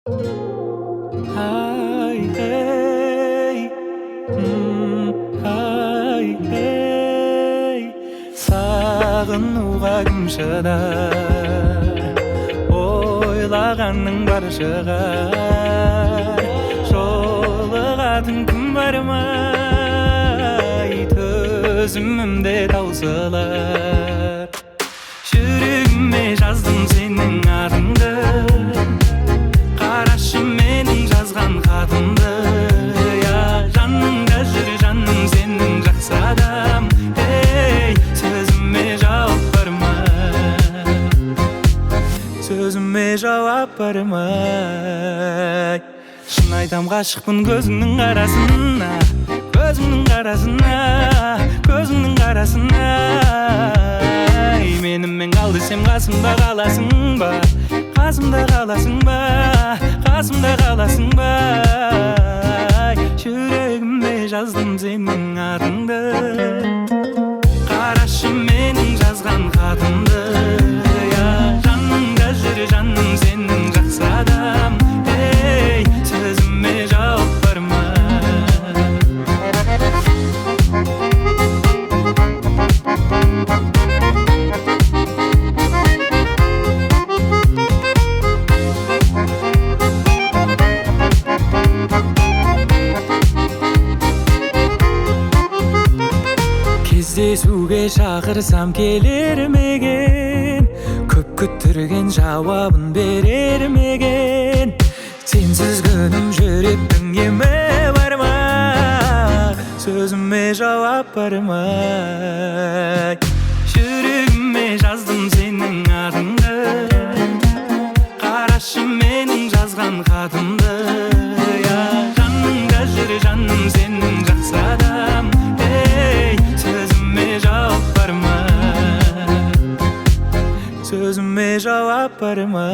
Ay hey, ay hey, сағынуға кім шыдар, ойлағанның бары шығар. Жолығатын күн бар ма, төзімімде таусылар. Жүрегіме жаздым сенің атыңды, қарашы менің жазған хатымды. Жаныңда жүр жаным сенің жақсы адам. Ей, сөзіме жауап бар ма, сөзіме жауап бар ма? Шын айтам ғашықпын көзіңнің қарасына, көзіңнің қарасына, көзіңнің қарасына. Менімен қал десем қасымда қаласың ба, қасымда қаласың ба, қасымда қаласың ба? Жүрегіме жаздым сенің атыңды, қарашы менің жазған хатымды. Жаныңда жүр жаным сенің жақсы адам. Ей, сөзіме жауап бар ма? Кездесуге шақырсам келер меген, көп күттірген жауабын берер меген. Сенсіз күнім жүректің емі бар ма, сөзіме жауап бар ма? Жүрегіме жаздым сенің атыңды, қарашы менің жазған хатымды. Жаныңда жүр жаным сенің жақсы адам. Ей, сөзіме жауап бар ма, сөзіме жауап бар ма?